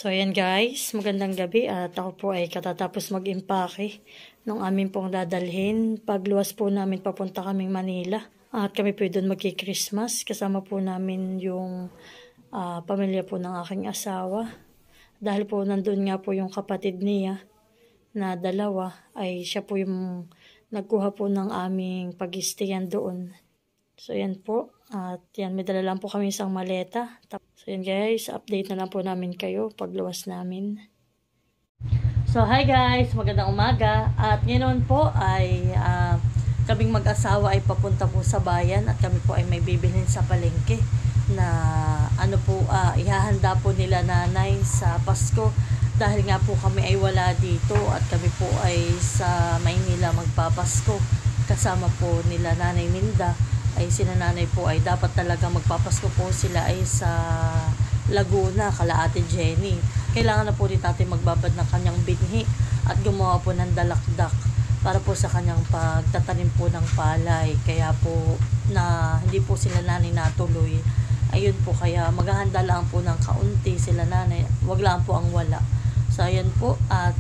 So ayan guys, magandang gabi at ako po ay katatapos mag-impake nung amin pong dadalhin. Pagluwas po namin papunta kaming Manila at kami po doon magki-Christmas. Kasama po namin yung pamilya po ng aking asawa. Dahil po nandun nga po yung kapatid niya na dalawa ay siya po yung nagkuha po ng aming pag-stayan doon. So yan po. At yan, may dala lang po kami isang maleta. So yan guys, update na lang po namin kayo pagluwas namin. So hi guys, magandang umaga. At ngayon po ay kaming mag-asawa ay papunta po sa bayan. At kami po ay may bibilhin sa palengke na ano po, ihahanda po nila nanay sa Pasko. Dahil nga po kami ay wala dito at kami po ay sa Maynila magpapasko. Kasama po nila Nanay Minda. Ay sinananay po ay dapat talaga magpapasko po sila ay sa Laguna, kala Ate Jenny. Kailangan na po ni Tatay magbabad ng kanyang binhi at gumawa po ng dalakdak para po sa kanyang pagtatanim po ng palay. Kaya po na hindi po sila nanay natuloy. Ayun po, kaya maghahanda lang po ng kaunti sila nanay. Wag lang po ang wala. So ayan po, at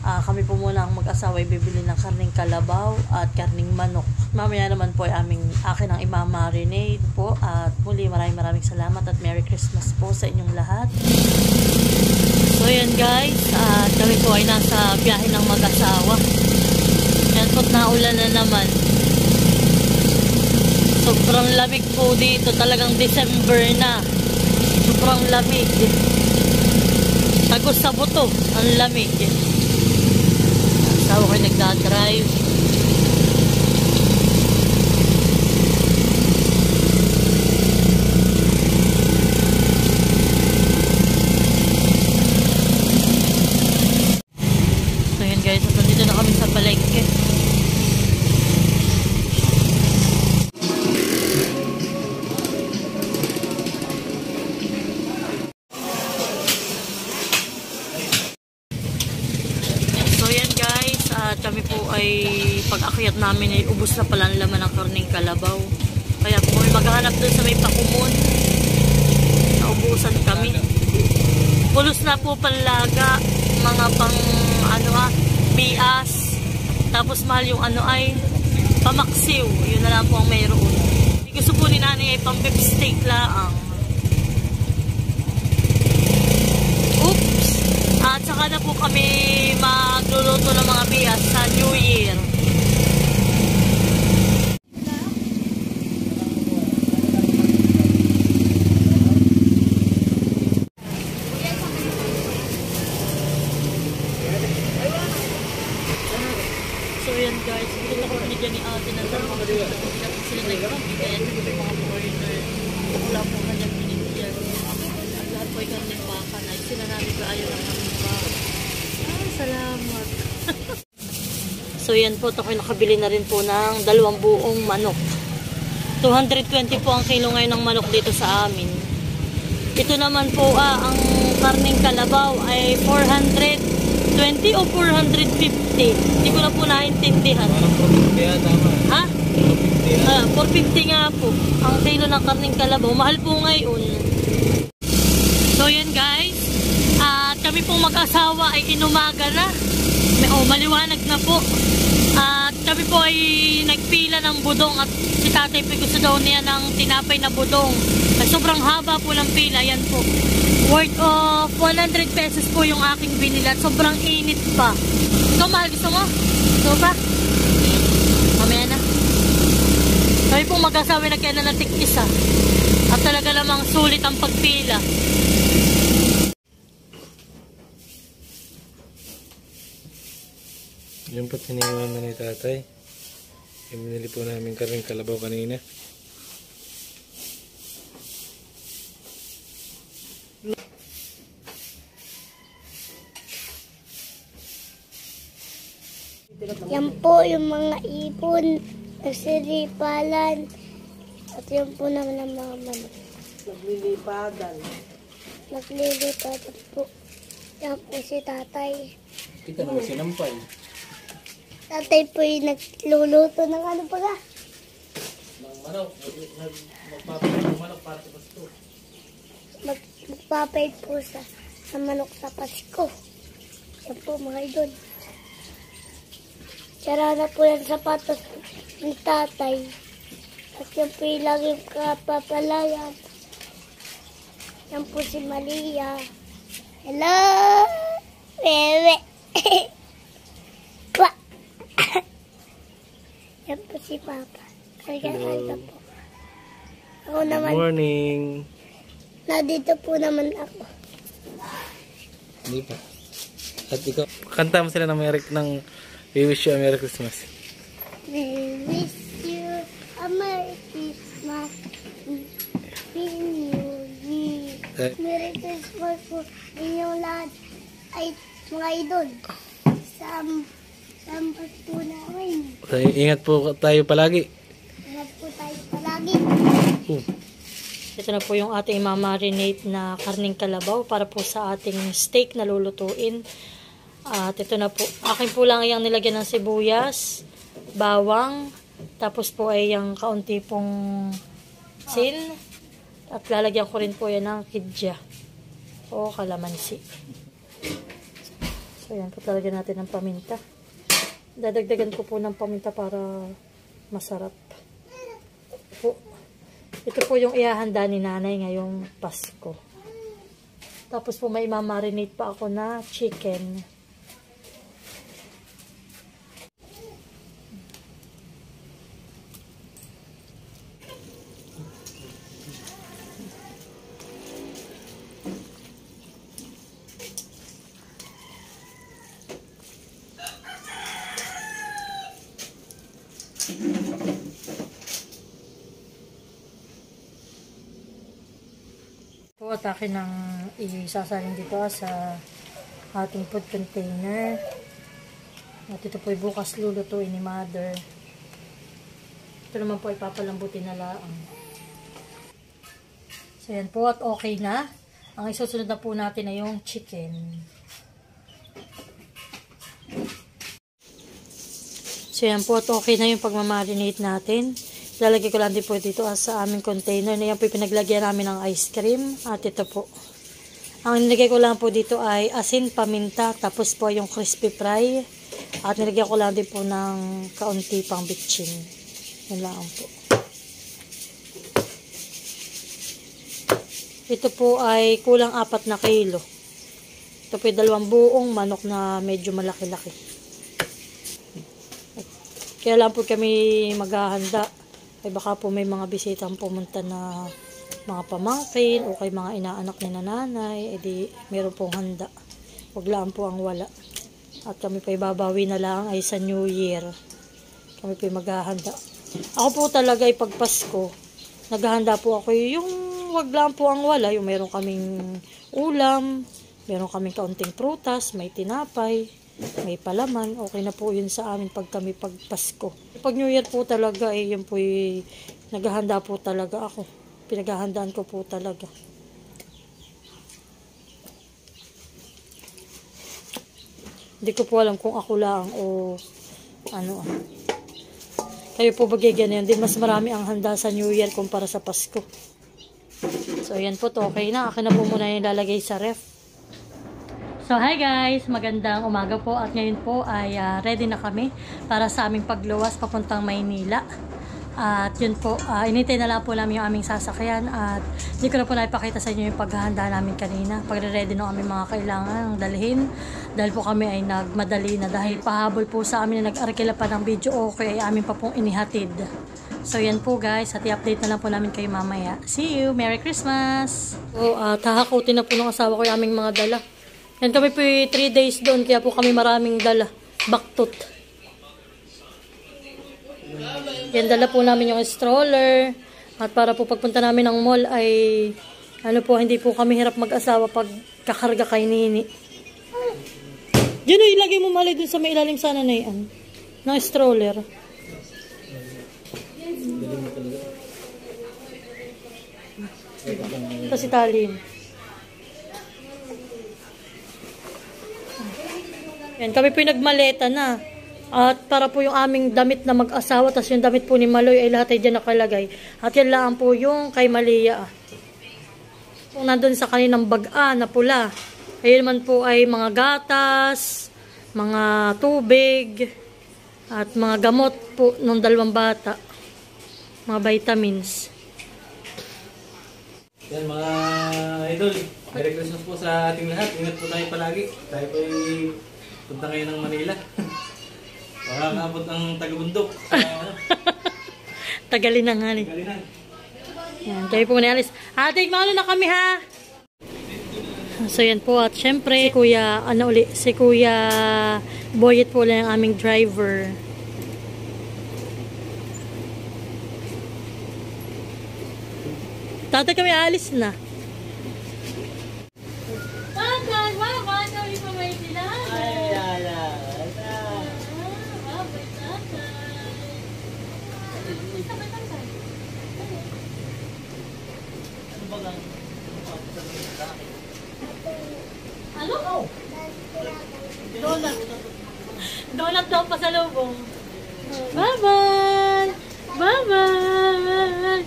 kami po muna ang mag-asawa ay bibili ng karning kalabaw at karning manok. Mamaya naman po ay akin ang imamarinate po. At muli maraming salamat at Merry Christmas po sa inyong lahat. So yan guys, kami po ay nasa biyahe ng mag-asawa. Yan po't naulan na naman. Sobrang lamig po dito, talagang December na. Sobrang lamig. Tagos sa buto, ang lamig. Asawa ko nagdadrive. So yun guys, at nandito na kami sa palengke. At kami po ay pag-akyat namin ay ubos na pala ang laman ng karning kalabaw. Kaya po may maghahanap doon sa may pakumon. Naubusan kami. Pulos na po panlaga, mga pang bias. Tapos mahal yung ay pamaksiw. Yun na lang po ang mayroon. Gusto po ni nanay ay pang beef steak laang. Oops! At saka na po kami magluluto ng mga bias sa New Year. So yan guys, hindi na ko binigyan ni ate ng dalawang sila nagkakagayan ng mga foreigner. Wala po kanyang binigyan. At lahat po ay kanyang baka na sila namin ba ayaw ng kanyang baka. Salamat. So yan po, ako'y nakabili na rin po ng 2 buong manok. 220 po ang kilo ngayon ng manok dito sa amin. Ito naman po ang karning kalabaw ay 420 o 450. Hindi ko na po naintindihan. Ha? 450 nga po ang kilo ng karning kalabaw. Mahal po ngayon. So yan guys, at kami pong mag-asawa ay inumaga na. Maliwanag na po. At kami po ay nagpila ng budong. At si tatay po gusto daw niya ng tinapay na budong. At sobrang haba po ng pila. Yan po. Worth of 100 pesos po yung aking binili. At sobrang init pa. Ikaw mahal, gusto mo? Gusto pa? Mamaya na. Kami pong mag-asawa na kaya na tig-isa. At talaga namang sulit ang pagpila. Yung po tiniwan na ni tatay. Yung binili po namin karning kalabaw kanina. Yan po yung mga ibon, nagsilipalan. At yan po naman ang mga manok. Naglilipadan po. Yan po si tatay. Kita naman sinampay. Tatay po yung nagluluto ng ano pa ka? Ng manok. Magpapay ng manok para sa pasto. Magpapay po sa na manok sa Pasko. Yan po mga idol. Tsara na po yung sapatos ni tatay. At yan po yung laging kapapalayan. Yan po si Malia. Hello, bebe. Yan po si Papa. Karga po. Ako naman. Good morning. Nandito po naman ako. Hindi pa. At ikaw, kanta mo sila ng We wish you a Merry Christmas. We wish you a Merry Christmas. Happy New Year. Merry Christmas po inyong lahat. Ay, mga idol. Sampas po namin. So, ingat po tayo palagi. Ingat po tayo palagi. Ito na po yung ating mamarinate na karning kalabaw para po sa ating steak na lulutuin. At ito na po. Akin po lang yung nilagyan ng sibuyas, bawang, tapos po ay yung kaunti pong sin. At lalagyan ko rin po yan ng kidya o kalamansi. So yan po, lalagyan natin ng paminta. Dadagdagan ko po ng paminta para masarap po. Ito po yung ihahanda ni nanay ngayong Pasko. Tapos po may mamarinate pa ako na chicken. Po at akin ang isasalin dito sa ating food container. At ito po bukas lulutuin ni Mother. Ito naman po ipapalambutin na lang. So yan po at okay na. Ang isusunod na po natin ay yung chicken. So yan po at okay na yung pagmamarinate natin. Lalagay ko lang din po dito sa aming container. Na yan po pinaglagyan namin ng ice cream. At ito po. Ang nilagay ko lang po dito ay asin, paminta, tapos po yung crispy fry. At nilagyan ko lang din po ng kaunti pang bitchin. Yan lang po. Ito po ay kulang 4 na kilo. Ito po ay 2 buong manok na medyo malaki-laki. Kaya lang po kami maghahanda. Ay baka po may mga bisitang pumunta na mga pamangkin o kay mga inaanak ni nanay, edi meron pong handa. Huwag lang po ang wala. At kami po ibabawi na lang ay sa New Year. Kami po maghahanda. Ako po talaga ay pag Pasko, naghahanda po ako yung wag lang po ang wala. Yung meron kaming ulam, meron kaming kaunting prutas, may tinapay, may palaman, okay na po yun sa amin pag kami pag Pasko. Pag New Year po talaga, yun po naghahanda po talaga ako. Pinaghahandaan ko po talaga. Hindi ko po alam kung ako lang o ano. Kayo po bagay ganyan. Di mas marami ang handa sa New Year kumpara sa Pasko. So yan po, okay na. Akin na po muna yung lalagay sa ref. So hi guys, magandang umaga po at ngayon po ay ready na kami para sa aming pagluwas papuntang Maynila. At yun po, inintay na lang po namin yung aming sasakyan at hindi ko na po naipakita sa inyo yung paghahanda namin kanina. Pagre-ready ng aming mga kailangan dalhin dahil po kami ay nagmadali na dahil pahabol po sa amin na nag-arkila pa ng video okay ay amin pa pong inihatid. So yan po guys, at i-update na lang po namin kayo mamaya. See you! Merry Christmas! So hahakutin na po ng asawa ko yung aming mga dala. Yan kami po 3 days doon, kaya po kami maraming dala. Baktot. Yan dala po namin yung stroller. At para po pagpunta namin ng mall ay ano po, hindi po kami hirap mag-asawa pag kakarga kay Nini. Diyan o, ilagay mo mali dun sa may ilalim sana na yan. Ng stroller. Kasi talim. Yan, kami po yung nagmaleta na. At para po yung aming damit na mag-asawa, tapos yung damit po ni Maloy ay lahat ay dyan nakalagay. At yan lang po yung kay Malia. Kung nandun sa kaninang baga na pula, Ayun naman po ay mga gatas, mga tubig, at mga gamot po ng 2 bata. Mga vitamins. Yan mga idol. Merry Christmas po sa ating lahat. Ingat po tayo palagi. Tayo po ay punta ngayon ng Manila. Baka kaabot ang taga-bundok. Tagalinan nga ni. Tagalinan. Yan, tayo po muna alis. Ate, mauna na kami ha. So yan po at syempre si Kuya Boyet po lang ang aming driver. Tatay kami alis na. Tatay, mama, kami pa may sila. Ay, ano? Donut daw pa sa lubong. Bye-bye! Bye-bye!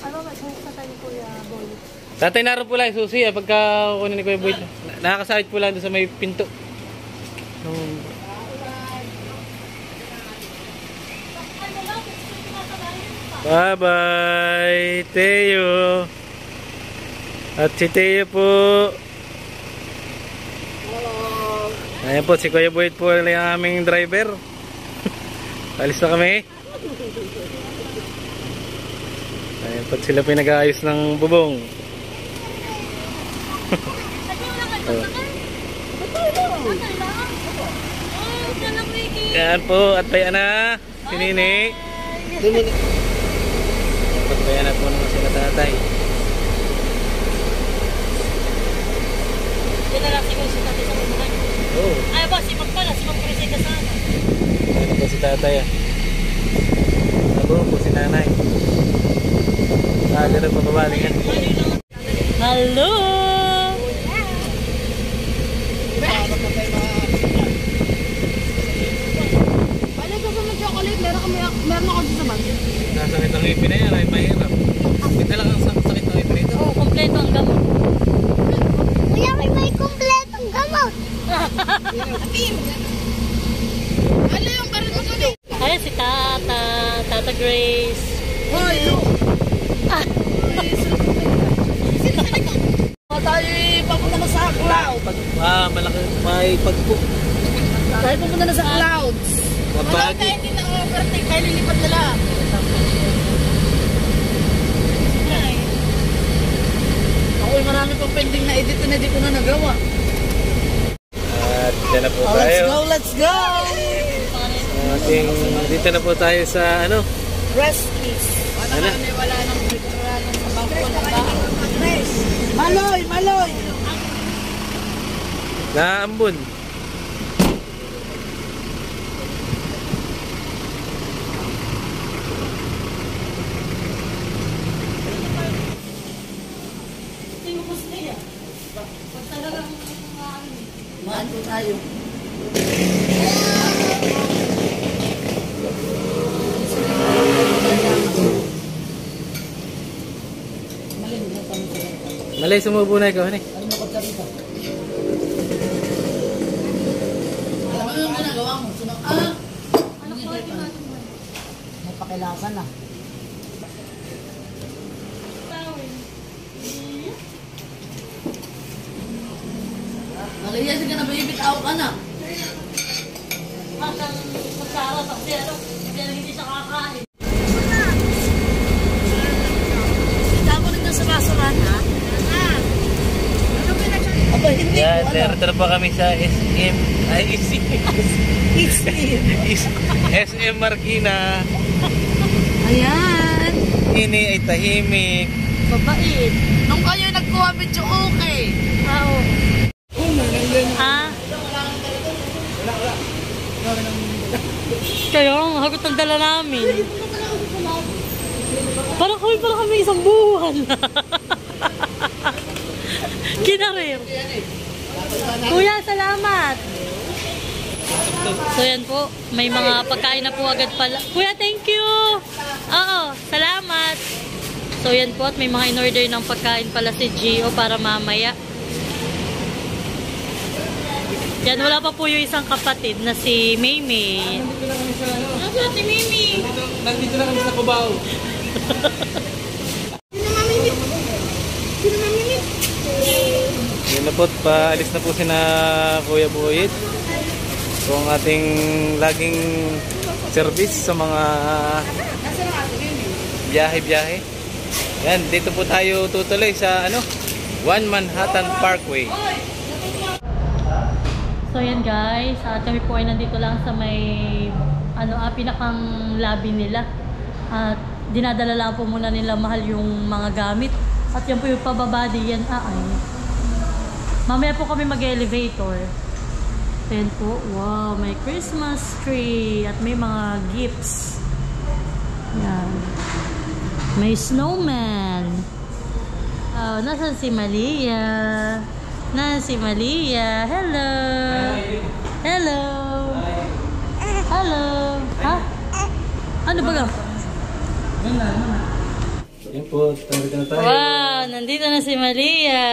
Ano ba? Sa tayo Kuya Boy? Tatay, naroon po lang susi pagka kunin ni Kuya Boy. Nakakasakit po lang doon sa may pinto. Bye-bye, Teo. At si Teo po. Ayan po, si Kuya Boy po yung aming driver. Alis na kami. Ayan po, sila po nag-aayos ng bubong. Ayan po, at bayan na. Si Nini. At bayan na po naman sila tatay. Yan na lang siguro si tatay sa bubungan. Oo. Ay ba, si Magpala, si Magpresenta sana. Ayan po si tatay. Ako po si nanay. Dyan na po babalingan. Hello! Paano ka pa mag-chocolate? Meron ako dito naman. Nasakit ang ngipin na yan, ay mahirap. Hindi lang ang sakit ng ngipin ito. Oo, kompleto ang gamot. Kuya, may kompletong gamot. Ano yung karoon mo tuloy? Ayan si Tata Grace. Hoy! Tayo papunta na sa cloud. Malaki, may pagpo. Tayo pupunta na sa clouds. Wala tayo hindi na overtake. Tayo lilipat na lang. Ako'y marami pang pending na edit na di ko na nagawa. At dyan na po tayo. Let's go! Dito na po tayo sa ano? Rescues. Wala nang bangko ng bahay. Maloy! Maloy! Naambon. Maan po tayo. Malay sumubo na ikaw, honey. Ano ko dito? Alam mo yung ginagawa mo? Ano po yung may pakilasan na. Naliyasin ka na ba ibitaw ka na? Hanggang magsara kasi hindi siya kakain. Itago na dyan sa basuran ha? Aba, hindi Yan, ko alam. tara pa kami sa SM. Ay, SM Marikina. Ayan. Ini ay tahimik. Mabait. Nung kayo nagkuha medyo okay. Oo. Ha? Kaya ang hagot ang dala namin. Parang kami isang buwan. Kinarir. Kuya, salamat. So yan po, may mga pagkain na po agad pala. Kuya, thank you. Oo, salamat. So yan po, at may mga in-order ng pagkain pala si Gio para mamaya. Yan, wala pa po yung isang kapatid na si Maymay. Nandito na kami sa ano? Ano sa ate Maymay? Nandito na kami sa Cubao. Yun na po, paalis na po si na Kuya Buyit. So ang ating laging service sa mga biyahe-biyahe. Yan, dito po tayo tutuloy sa ano, One Manhattan Parkway. So yan guys, kami po ay nandito lang sa may pinakang lobby nila. At dinadala lang po muna nila mahal yung mga gamit. At yan po yung pababa diyan ay. Mamaya po kami mag-elevator. Yan po, wow, may Christmas tree at may mga gifts. Yan. May snowman. Oh, nasan si Malia? Na si Malia. Hello. Hello. Hello. Ha? Ano ba ga? Yan po, nandito na tayo. Wow, nandito na si Malia.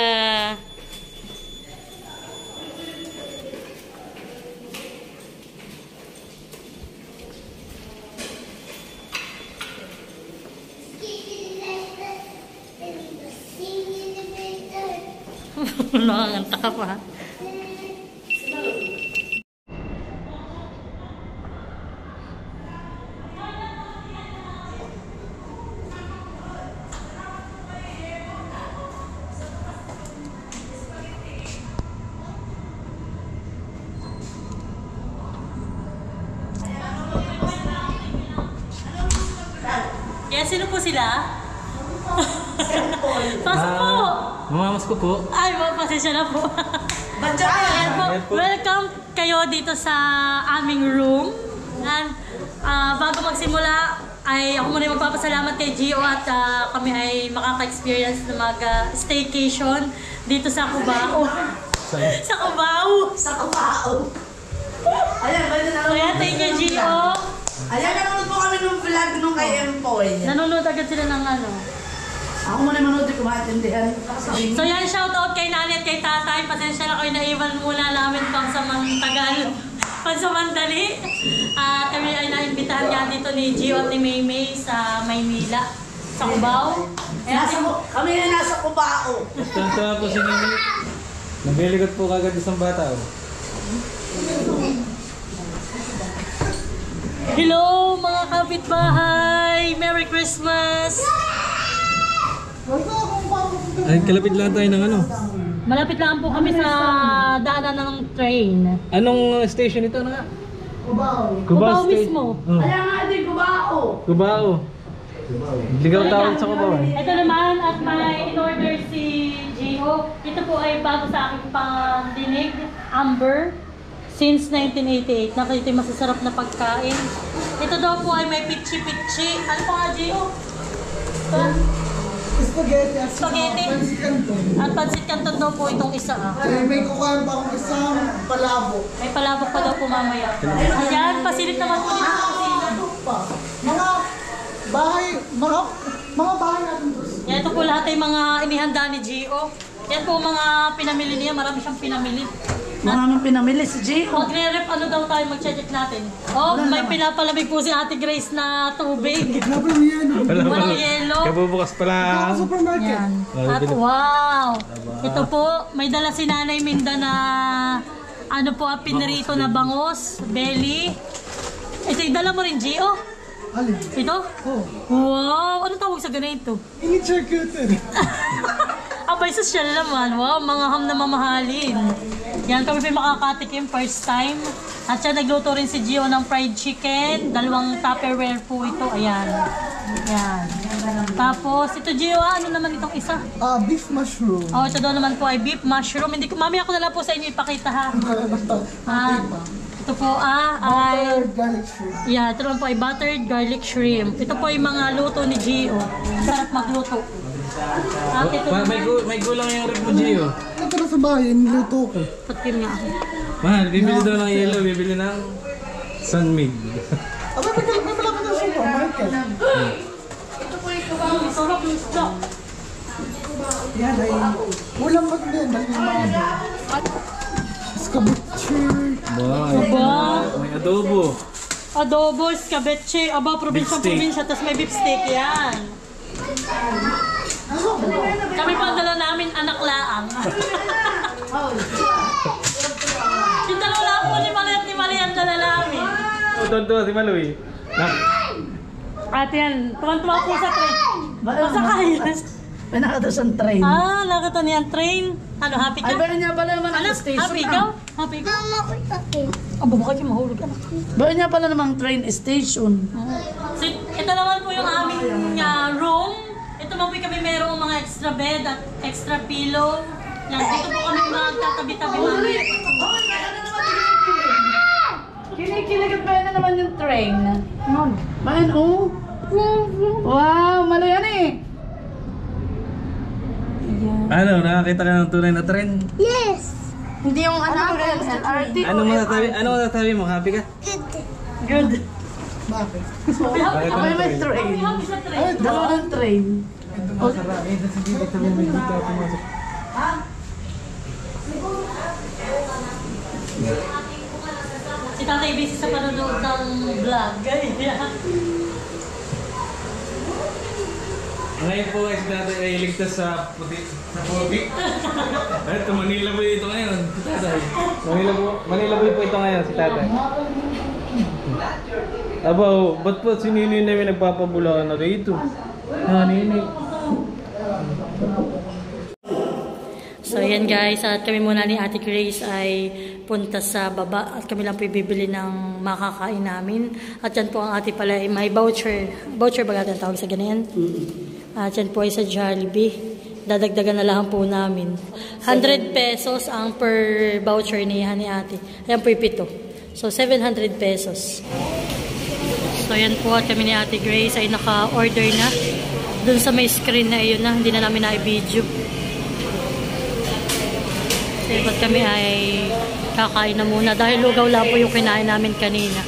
Nakakanta ka pa. Kaya sino po sila? Pasok po! Mamamas ko po. Ay, pasensya na po. Ayan po. Welcome kayo dito sa aming room. And bago magsimula, ay ako muna magpapasalamat kay Gio at kami ay makaka-experience ng mag-staycation dito sa Cubao. Sa Cubao! Sa Cubao. Kaya thank you, Gio. Ayan, nanonood po kami nung vlog nung kay Empoy. Nanonood agad sila ng ano. Ako muna manood, di ko maintindihan. So yan, shoutout kay nanay at kay tatay. Pasensya na kayo, naiwan muna namin pang sa Mantagal. Pansamandali. Kami ay naimbitahan nga dito ni Gio at ni Maymay sa Maynila. Sa Cubao. Kami na nasa Cubao. Basta po si Nini. Naglilikot po kagad isang bata. Oh. Hello mga kapitbahay! Merry Christmas! Ay, kalapit lang tayo ng ano. Malapit lang po kami sa daanan ng train. Anong station ito na nga? Cubao. Cubao mismo. Oh. Ayan nga din, Cubao. Cubao. Ligaw tawag sa Cubao. Ito naman at may in-order si Gio. Ito po ay bago sa aking pandinig. Amber. Since 1988. Nakita yung masasarap na pagkain. Ito daw po ay may pichi-pichi. Ano pa nga, Gio? Ito? Spaghetti at Spaghetti. Pansit Canton. At pansit canton daw po itong isa. May kukuha pa akong isang palabo. May palabok pa daw po mamaya. Ayan, pasilit naman po dito sa kusina. Mga bahay, mga bahay natin doon. Yan, ito po lahat ay mga inihanda ni Gio. Yan po mga pinamili niya. Marami siyang pinamili. Maraming pinamili si Gio. Magre-rep ano daw tayo, mag-check natin. Oh, may pinapalamig po si Ate Grace na tubig. Wala pa lang yan. Walang yelo. Kabubukas pa lang. Supermarket. Yan. At wow! Ito po, may dala si Nanay Minda na ano po, pinirito na bangos, belly. Ito yung dala mo rin, Gio. Alin? Ito? Oh. Wow! Ano tawag sa ganito? Ini-charcuterie. Abay, social naman. Wow, mga ham na mamahalin. Yan, kami pa makakatikim first time. At siya nagluto rin si Gio ng fried chicken. 2 Tupperware po ito. Ayan. Yan. Tapos, ito Gio, ano naman itong isa? Beef mushroom. Oh, ito daw naman po ay beef mushroom. Hindi ko, mamaya ko na lang po sa inyo ipakita ha. Ito po ay... Buttered garlic shrimp. Yeah, ito naman po ay buttered garlic shrimp. Ito po ay mga luto ni Gio. Sarap magluto. At ito naman, May gulang yung rep mo, Gio. Ito na sa bahay, niluto ko. patkim nga ako. Mahal, bibili daw ng yellow, bibili ng Sunmig. May malaki na supermarket. Sarap yung stock. Yan ay ulam mag din, dahil yung mga Escabeche. May adobo. Adobo, escabeche, aba, probinsya-probinsya, tapos may beef steak yan. Kami pa ang dala namin, anak laang. Yung dalawa lang po ni Mali ang dala namin. Tuwan-tuwa si Maloy. Ate yan, tuwan-tuwa po sa train. Masakay. May nakata siyang train. Ah, nakita niya ang train. Ano, happy ka? Ay, pero niya pala naman Ano, ang station. happy ka? Happy ka? Mama ko ito. Aba, baka kayo mahulog anak. Ba't niya pala namang train station? So, ito naman po yung aming room. Ito naman po kami mayroong mga extra bed at extra pillow. Yan, dito po kami magtatabi-tabi mamaya. Kinikilig ba na naman yung train? Bayan, oh. Wow, malo yan eh. Ano, nakakita ka ng tunay na trend? Yes. Hindi yung LRT. Ano masasabi mo? Happy ka? Good. Bakit? Bakit Ako yung may train. Happy sa train. Dalawa ng train. Si Tatay busy sa panonood ng vlog. Ngayon po guys, natin ay ligtas sa puti, sa COVID. Ito, Manila Boy ito ngayon, si Tatay. Manila Boy po ito ngayon, si Tatay. Abaw, ba't po si Nini namin nagpapabula na rito? Nini. So yan guys, at kami muna ni Ate Grace ay punta sa baba at kami lang po bibili ng makakain namin. At yan po ang ate pala ay may voucher. Voucher ba natin tawag sa ganyan? At yan po ay sa Jollibee. Dadagdagan na lang po namin. 100 pesos ang per voucher niya ni ate. Ayan po yung 7. So 700 pesos. So yan po at kami ni Ate Grace ay naka-order na. Dun sa may screen na iyon na, hindi na namin na-video. Kasi ba't kami ay kakain na muna dahil lugaw lang po yung kinain namin kanina.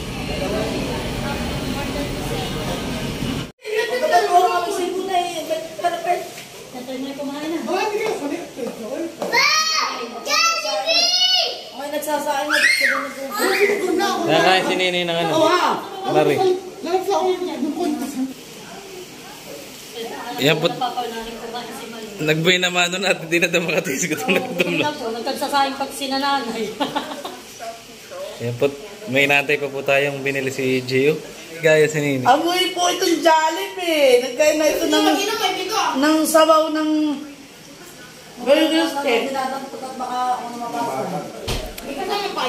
Nakakain si Nini ng ano? Lari. Yan po. Nagbuhay naman nun at hindi na daw makatiis ko itong nagdum na. Nagkagsasayang pag sinananay. Yan po. May inantay pa po tayong binili si Gio. Gaya si Nini. Amoy po itong Jollibee. Nagkaya na ito ng sabaw ng burger steak.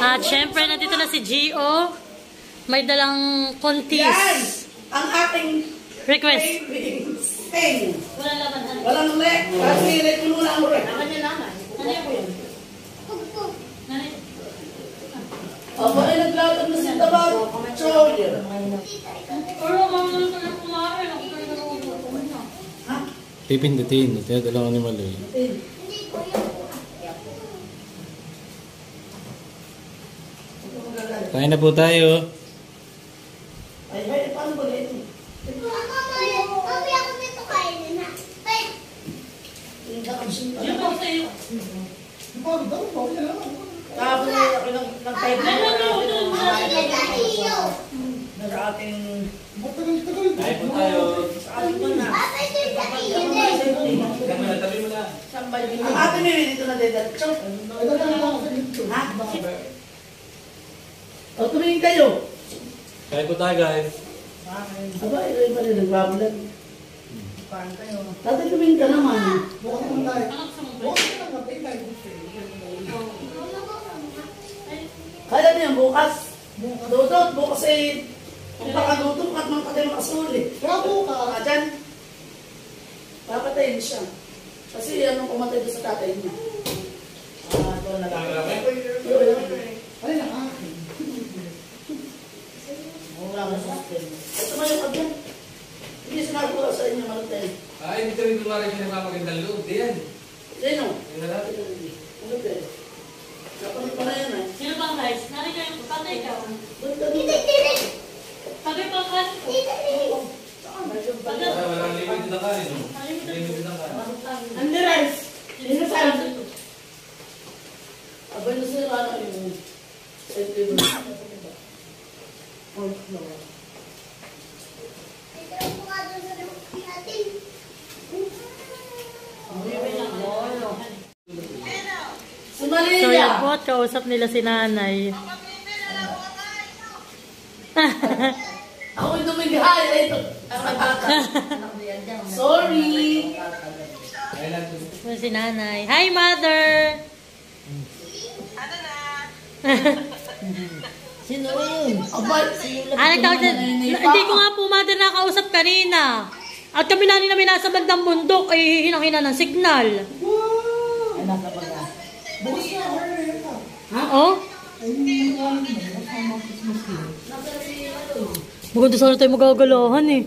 At syempre, nandito na si Gio. May dalang kontis. Yan! Ang ating Request. cravings. Hey! Walang laman. Walang leg. Kasi leg mo muna ang leg. Laman niya naman. Ano yun? Aba ay naglatag na si Tabag. Choyer. Pero mga nang kumain. Ako kayo nang Ha? Pipindutin. Ito dalawang ni Maloy. Kain na po tayo. Ay, paano ba ito? Mami, ako nito kainin na. Ay, Yung po sa'yo. Tapos ako ng type na ating Kain po tayo. Papa, ito yung kainin. Tabi mo na. ang ating may dito na diretso. Ha? O, tumingin kayo. Kain po tayo guys. Aba, ito yung pala nagbabulan. Tatay, tumingin ka naman. Kaya niyan bukas. Dudot, bukas ay pagkakaluto at mga patay makasuli. Kaya bukas. Dyan. Papatayin siya. Kasi anong pumatay doon sa tatay niya. Ito na lang. Ay, nakakin. Wala na sa akin. Ito mo yung agyan. Hindi sinabi ko sa inyo malutay. Ay, hindi kami kumari siya napapagandang loob. Diyan. Sino? Yung lalaki. Malutay. Kapalit pa na yan eh. Sino bang guys? Nari kayo, patay ka. Ba't ka doon? Sabi pa ka. Walang limited na kanin. Limited na kanin. Andres! Sino saan? Abay na sila na yung Si Maria. So yan po, at kausap nila si nanay. Ako yung dumigahay. Sorry. Si nanay. Hi, mother! Sino yun? Abay. Tawag na, hindi ko nga po, mother, nakausap kanina. At kami namin nasa bandang bundok, ay hinang-hina ng signal. Oh? Maganda sana tayo magagalahan eh.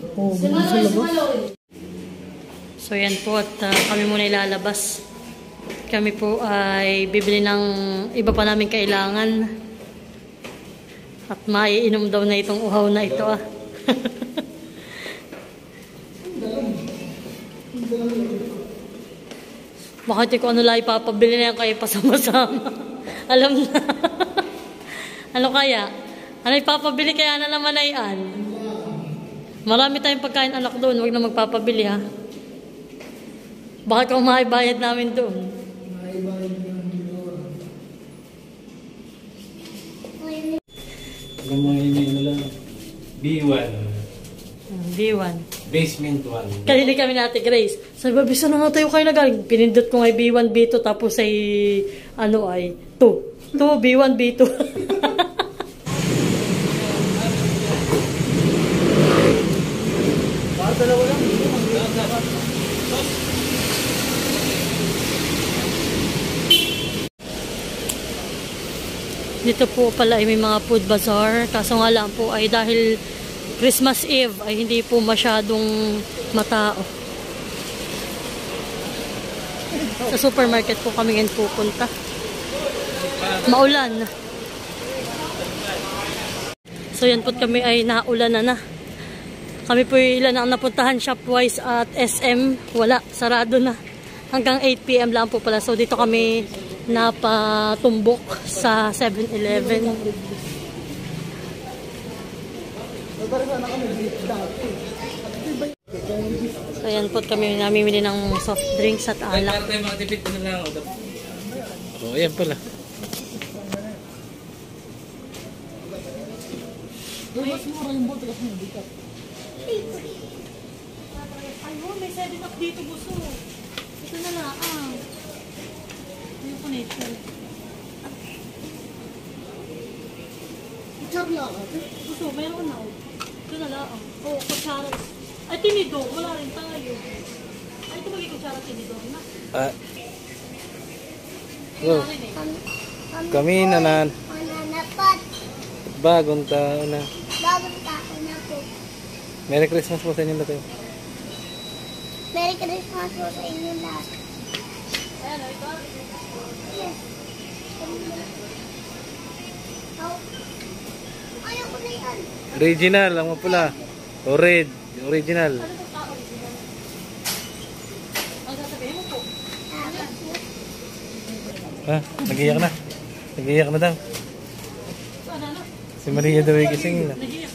So yan po at kami muna ilalabas. Kami po ay bibili ng iba pa namin kailangan. At maiinom daw na itong uhaw na ito ah. Bakit ko ano lang ipapabili na yan kayo pasama-sama. Alam na. Ano kaya? Ano ipapabili kaya na naman ay an? Marami tayong pagkain anak doon. Huwag na magpapabili ha. Bakit kung maibayad namin doon? Ang mga email nila, B1. B1. Basement 1. Kanina kami natin, Grace. Sabi ba, bisa na nga tayo kayo nagaling. Pinindot ko nga B1, B2, tapos ay, ano ay, 2. 2, B1, B2. Dito po pala ay may mga food bazaar. Kaso nga lang po ay dahil Christmas Eve ay hindi po masyadong matao. Sa supermarket po kami ngayon pupunta. Maulan. So yan po kami ay naulan na. Kami po ilan ang napuntahan Shopwise at SM. Wala, sarado na. Hanggang 8 PM lang po pala. So dito kami napatumbok sa 7-Eleven. So yan po kami namimili ng soft drinks at alak. Para tayo makatipid ko na lang. Oh, ayan pala. Ayun, may 7-Up dito gusto. Ito na lang. Yung connection. Charla ka. Gusto, mayroon na. Ito na lang. Oo, kutsara. Ay, tinidor. Wala rin tayo. Ay, ito magiging kutsara tinidor na. Oh, kami nanan. Mananapat. Bagong taon na. Bagong taon na po. Merry Christmas po sa inyo natin. Merry Christmas po sa inyo lahat. Yes. Ayaw ko na yan. Original, ang mapula. O red, yung original. Ang sasabihin mo po. Ha? Nag-iyak na. Nag-iyak na daw. Ano na? Si Maria daw ay gising na. Nagiyak.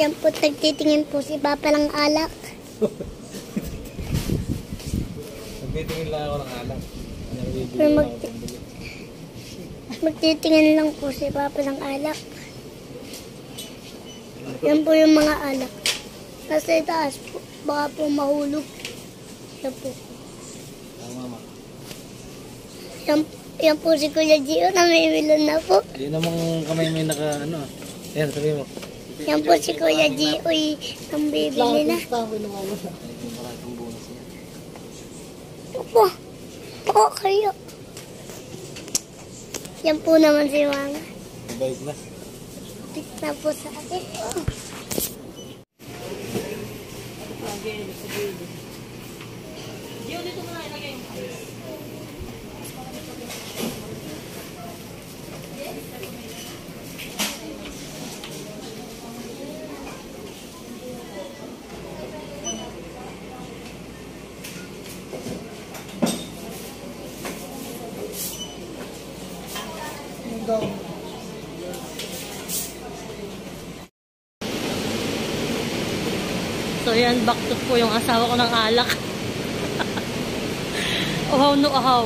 Yan po, nagtitingin po si Papa ng alak. Nagtitingin lang ako ng alak. Magtitingin lang po si Papa ng alak. Yan po yung mga alak. Nasa itaas po. Baka po mahulog. Yan po. Yan po si Kuya Gio. Namimilon na po. Yun namang kamay may naka ano. Ayan, sabi mo. Yan po si Kuya Gio. Ang bibili na. Opo. Oo, kayo. Yan po naman si Mama. Bait na. Tik na po sa akin. Gio, dito mo na ilagay yung ice. So yan, baktot po yung asawa ko ng alak. Uhaw no uhaw.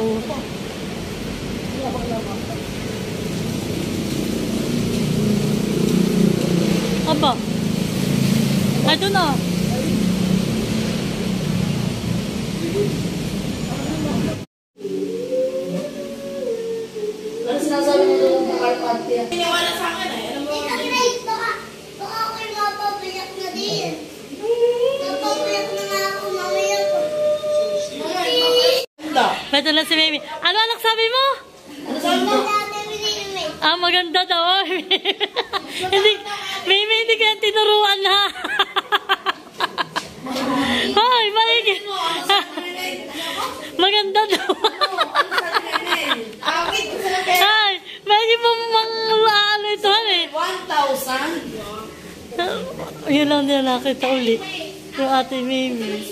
Aba. Ay, doon na. Ano sinasabi mo doon ng carpet yan? Tita Grace, baka ako'y mapapayak na din. Mapapayak na nga ako mamaya po. Ito na si Mimi. Ano anak sabi mo? Ano sabi mo? Ah, maganda daw. Hindi, Mimi, hindi ka tinuruan ha. Hoy, maigi. Maganda daw. Ay, medyo mo ano ito eh. 1,000? Yun lang nila nakita ulit. Yung ate Mimi.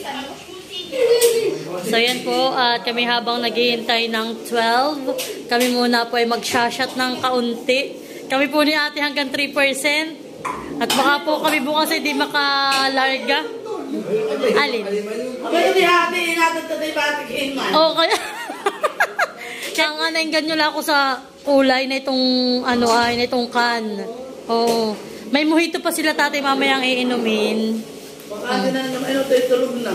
So yan po, at kami habang naghihintay ng 12, kami muna po ay mag-shot ng kaunti. Kami po ni ate hanggang 3%. At baka po kami bukas ay di makalarga. Alin? Abay, hindi hati, inatagtatay batikin man. Oo, kaya... Kaya nga nainggan nyo lang ako sa kulay na itong, ano ay, na itong can. Oo. May mojito pa sila tatay mamayang iinumin. Baka na naman, ano tayo tulog na.